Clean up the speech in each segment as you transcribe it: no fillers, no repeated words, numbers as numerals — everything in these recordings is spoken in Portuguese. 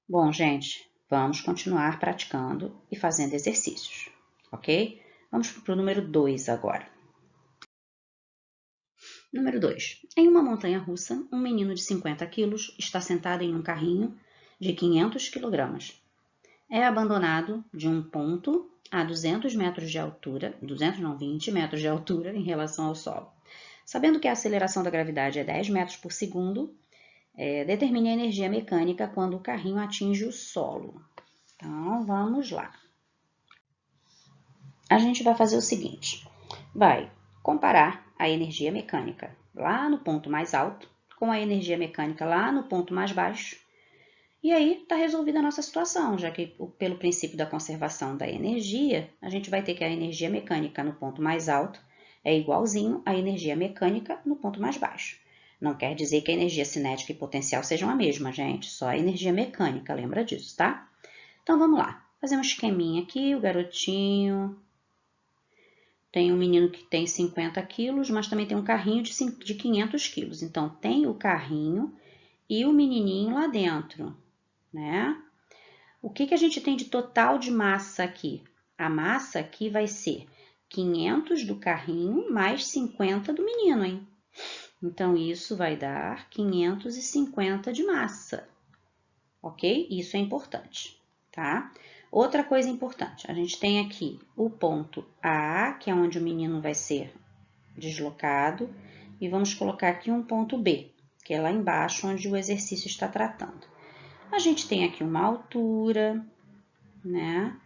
Bom, gente, vamos continuar praticando e fazendo exercícios, ok? Vamos para o número 2 agora. Número 2. Em uma montanha-russa, um menino de 50 quilos está sentado em um carrinho de 500 quilogramas. É abandonado de um ponto a 200 metros de altura, 20 metros de altura em relação ao solo. Sabendo que a aceleração da gravidade é 10 metros por segundo, determine a energia mecânica quando o carrinho atinge o solo. Então, vamos lá. A gente vai fazer o seguinte, vai comparar a energia mecânica lá no ponto mais alto com a energia mecânica lá no ponto mais baixo. E aí está resolvida a nossa situação, já que pelo princípio da conservação da energia, a gente vai ter que a energia mecânica no ponto mais alto é igualzinho à energia mecânica no ponto mais baixo. Não quer dizer que a energia cinética e potencial sejam a mesma, gente, só a energia mecânica, lembra disso, tá? Então vamos lá, fazer um esqueminha aqui, o garotinho tem um menino que tem 50 quilos, mas também tem um carrinho de 500 quilos. Então, tem o carrinho e o menininho lá dentro, né? O que a gente tem de total de massa aqui? A massa aqui vai ser 500 do carrinho mais 50 do menino, hein? Então, isso vai dar 550 de massa, ok? Isso é importante, tá? Outra coisa importante, a gente tem aqui o ponto A, que é onde o menino vai ser deslocado, e vamos colocar aqui um ponto B, que é lá embaixo onde o exercício está tratando. A gente tem aqui uma altura, né?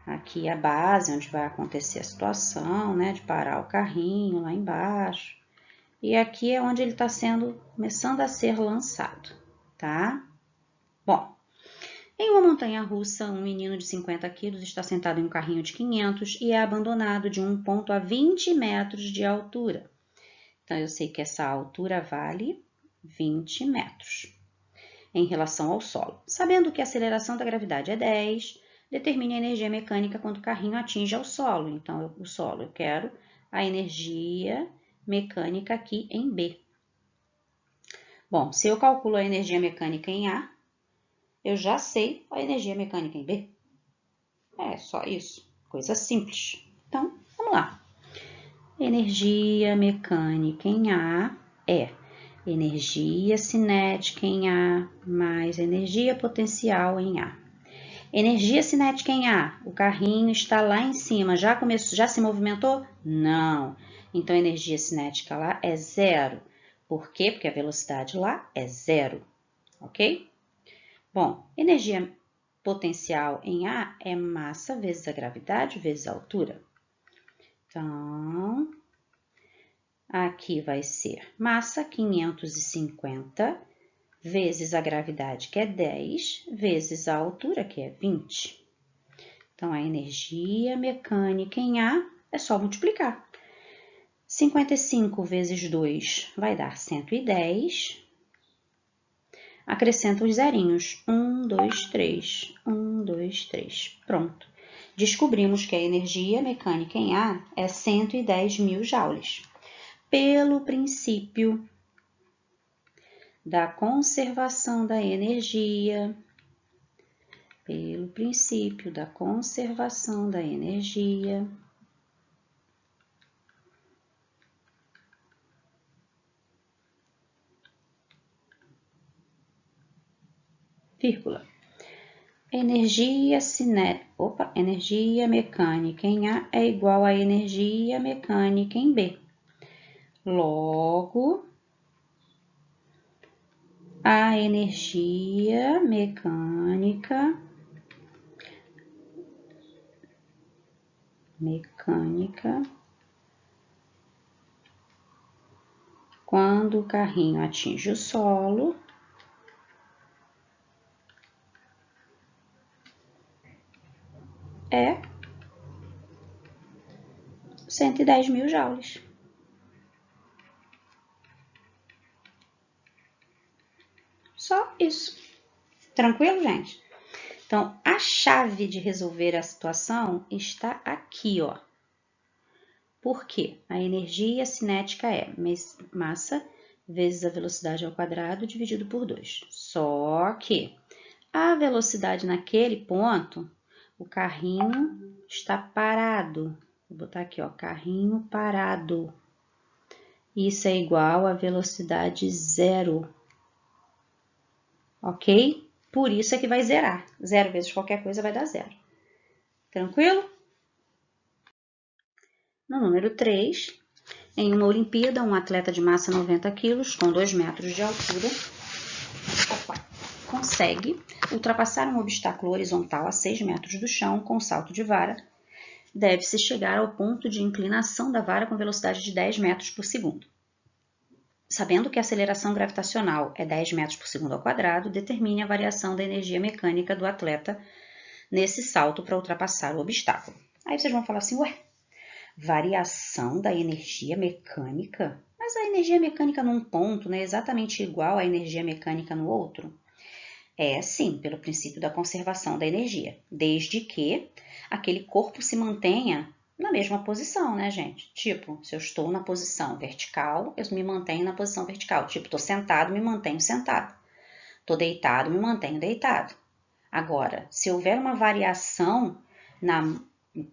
Aqui a base onde vai acontecer a situação, né? De parar o carrinho lá embaixo. E aqui é onde ele está começando a ser lançado, tá? Bom, em uma montanha-russa, um menino de 50 quilos está sentado em um carrinho de 500 e é abandonado de um ponto a 20 metros de altura. Então, eu sei que essa altura vale 20 metros em relação ao solo. Sabendo que a aceleração da gravidade é 10, determine a energia mecânica quando o carrinho atinge ao solo. Então, o solo, eu quero a energia mecânica aqui em B. Bom, se eu calculo a energia mecânica em A, eu já sei a energia mecânica em B. É só isso, coisa simples. Então, vamos lá. Energia mecânica em A é energia cinética em A mais energia potencial em A. Energia cinética em A, o carrinho está lá em cima, já se movimentou? Não. Então, energia cinética lá é zero. Por quê? Porque a velocidade lá é zero, ok? Bom, energia potencial em A é massa vezes a gravidade vezes a altura. Então, aqui vai ser massa 550 vezes a gravidade, que é 10, vezes a altura, que é 20. Então, a energia mecânica em A é só multiplicar. 55 vezes 2 vai dar 110. Acrescenta os zerinhos. 1, 2, 3. 1, 2, 3. Pronto. Descobrimos que a energia mecânica em A é 110 mil joules. Pelo princípio da conservação da energia, pelo princípio da conservação da energia, vírgula, energia mecânica em A é igual a energia mecânica em B. Logo, a energia mecânica quando o carrinho atinge o solo é 110 mil joules. Só isso. Tranquilo, gente? Então, a chave de resolver a situação está aqui, ó. Por quê? A energia cinética é massa vezes a velocidade ao quadrado dividido por 2. Só que A velocidade naquele ponto, o carrinho está parado. Vou botar aqui, ó, carrinho parado. Isso é igual a velocidade zero. Ok? Por isso é que vai zerar. Zero vezes qualquer coisa vai dar zero. Tranquilo? No número 3, em uma Olimpíada, um atleta de massa 90 quilos, com 2 metros de altura, consegue ultrapassar um obstáculo horizontal a 6 metros do chão com salto de vara. Deve-se chegar ao ponto de inclinação da vara com velocidade de 10 metros por segundo. Sabendo que a aceleração gravitacional é 10 metros por segundo ao quadrado, determine a variação da energia mecânica do atleta nesse salto para ultrapassar o obstáculo. Aí vocês vão falar assim, ué, variação da energia mecânica? Mas a energia mecânica num ponto não é exatamente igual à energia mecânica no outro? É sim, pelo princípio da conservação da energia, desde que aquele corpo se mantenha na mesma posição, né, gente? Tipo, se eu estou na posição vertical, eu me mantenho na posição vertical. Tipo, estou sentado, me mantenho sentado. Estou deitado, me mantenho deitado. Agora, se houver uma variação na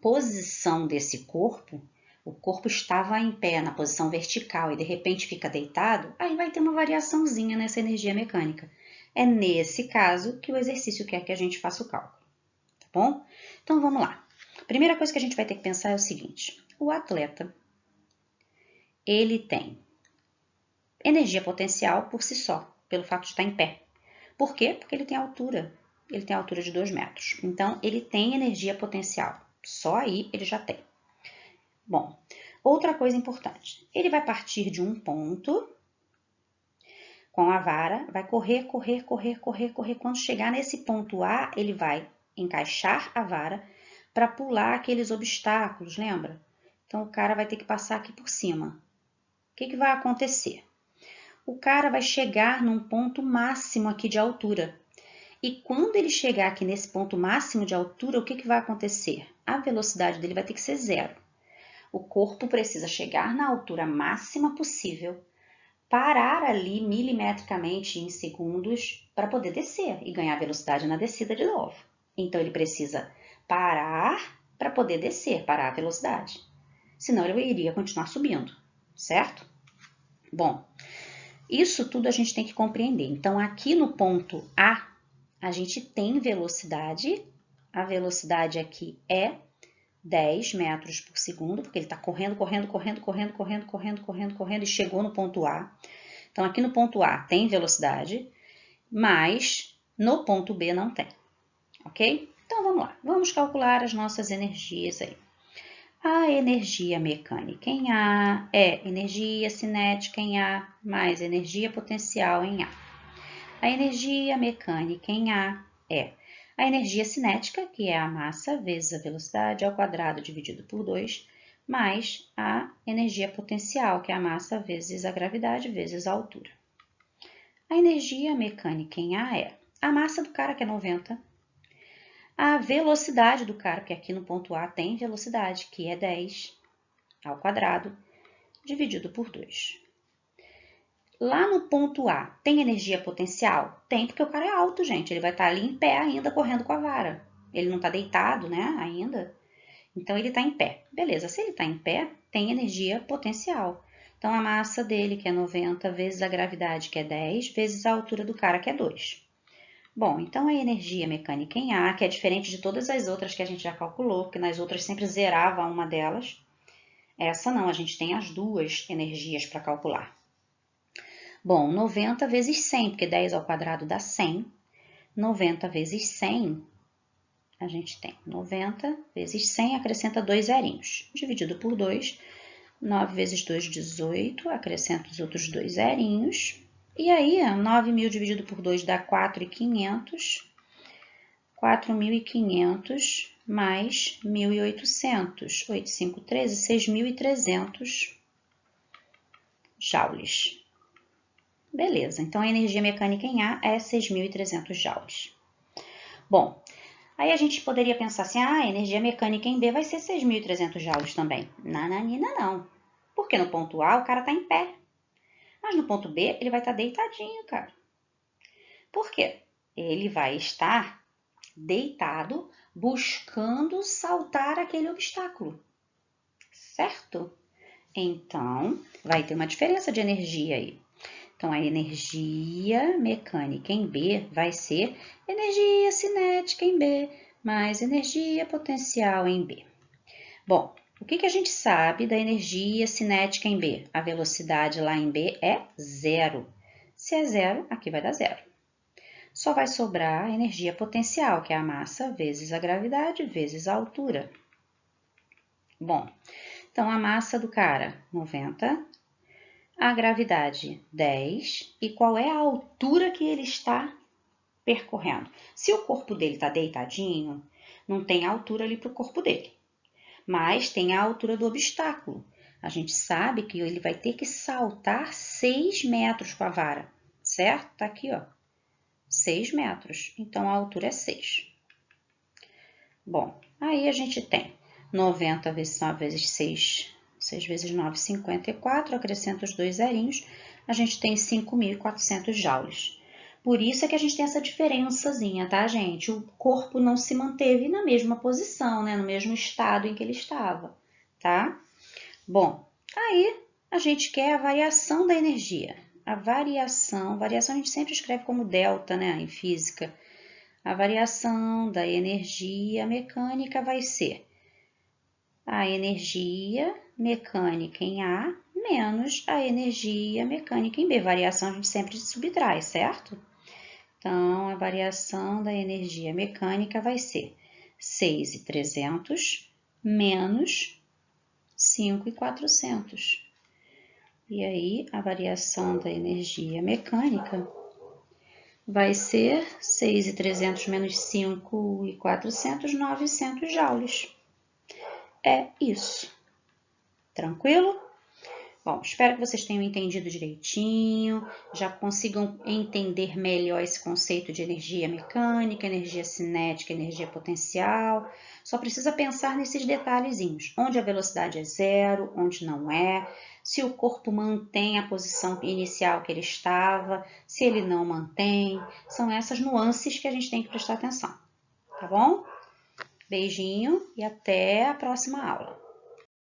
posição desse corpo, o corpo estava em pé na posição vertical e de repente fica deitado, aí vai ter uma variaçãozinha nessa energia mecânica. É nesse caso que o exercício quer que a gente faça o cálculo, tá bom? Então vamos lá. A primeira coisa que a gente vai ter que pensar é o seguinte: o atleta, ele tem energia potencial por si só, pelo fato de estar em pé. Por quê? Porque ele tem altura. Ele tem altura de 2 metros. Então, ele tem energia potencial. Só aí ele já tem. Bom, outra coisa importante. Ele vai partir de um ponto com a vara, vai correr. Quando chegar nesse ponto A, ele vai encaixar a vara para pular aqueles obstáculos, lembra? Então, o cara vai ter que passar aqui por cima. O que vai acontecer? O cara vai chegar num ponto máximo aqui de altura. E quando ele chegar aqui nesse ponto máximo de altura, o que vai acontecer? A velocidade dele vai ter que ser zero. O corpo precisa chegar na altura máxima possível, parar ali milimetricamente em segundos para poder descer e ganhar velocidade na descida de novo. Então, ele precisa parar para poder descer, parar a velocidade. Senão, ele iria continuar subindo, certo? Bom, isso tudo a gente tem que compreender. Então, aqui no ponto A gente tem velocidade. A velocidade aqui é 10 metros por segundo, porque ele está correndo e chegou no ponto A. Então, aqui no ponto A tem velocidade, mas no ponto B não tem, ok? Então, vamos lá. Vamos calcular as nossas energias aí. A energia mecânica em A é energia cinética em A mais energia potencial em A. A energia mecânica em A é a energia cinética, que é a massa vezes a velocidade ao quadrado dividido por 2, mais a energia potencial, que é a massa vezes a gravidade vezes a altura. A energia mecânica em A é a massa do cara, que é 90, a velocidade do cara, porque aqui no ponto A tem velocidade, que é 10 ao quadrado, dividido por 2. Lá no ponto A, tem energia potencial? Tem, porque o cara é alto, gente. Ele vai estar ali em pé ainda, correndo com a vara. Ele não está deitado, né, ainda. Então, ele está em pé. Beleza, se ele está em pé, tem energia potencial. Então, a massa dele, que é 90, vezes a gravidade, que é 10, vezes a altura do cara, que é 2. Bom, então a energia mecânica em A, que é diferente de todas as outras que a gente já calculou, porque nas outras sempre zerava uma delas. Essa não, a gente tem as duas energias para calcular. Bom, 90 vezes 100, porque 10 ao quadrado dá 100. 90 vezes 100, a gente tem 90 vezes 100, acrescenta 2 zerinhos. Dividido por 2, 9 vezes 2, 18, acrescenta os outros 2 zerinhos. E aí, 9.000 dividido por 2 dá 4.500. 4.500 mais 1.800. 8, 5, 13, 6.300 joules. Beleza, então a energia mecânica em A é 6.300 joules. Bom, aí a gente poderia pensar assim, a energia mecânica em B vai ser 6.300 joules também. Nananina não, porque no ponto A o cara está em pé, mas no ponto B ele vai estar deitadinho, cara. Por quê? Ele vai estar deitado buscando saltar aquele obstáculo, certo? Então, vai ter uma diferença de energia aí. Então, a energia mecânica em B vai ser energia cinética em B, mais energia potencial em B. Bom, o que a gente sabe da energia cinética em B? A velocidade lá em B é zero. Se é zero, aqui vai dar zero. Só vai sobrar a energia potencial, que é a massa vezes a gravidade vezes a altura. Bom, então a massa do cara, 90, a gravidade, 10, e qual é a altura que ele está percorrendo? Se o corpo dele está deitadinho, não tem altura ali para o corpo dele, mas tem a altura do obstáculo. A gente sabe que ele vai ter que saltar 6 metros com a vara, certo? Tá aqui, ó, 6 metros, então a altura é 6. Bom, aí a gente tem 90 vezes 9 vezes 6, 6 vezes 9, 54, acrescenta os dois zerinhos, a gente tem 5.400 joules. Por isso é que a gente tem essa diferençazinha, tá, gente? O corpo não se manteve na mesma posição, né? No mesmo estado em que ele estava, tá? Bom, aí a gente quer a variação da energia. A variação a gente sempre escreve como delta, né, em física. A variação da energia mecânica vai ser a energia mecânica em A menos a energia mecânica em B. Variação a gente sempre subtrai, certo? Então, a variação da energia mecânica vai ser 6.300 menos 5.400. E aí, a variação da energia mecânica vai ser 6.300 menos 5.400, 900 joules. É isso. Tranquilo? Bom, espero que vocês tenham entendido direitinho, já consigam entender melhor esse conceito de energia mecânica, energia cinética, energia potencial. Só precisa pensar nesses detalhezinhos, onde a velocidade é zero, onde não é, se o corpo mantém a posição inicial que ele estava, se ele não mantém. São essas nuances que a gente tem que prestar atenção, tá bom? Beijinho e até a próxima aula.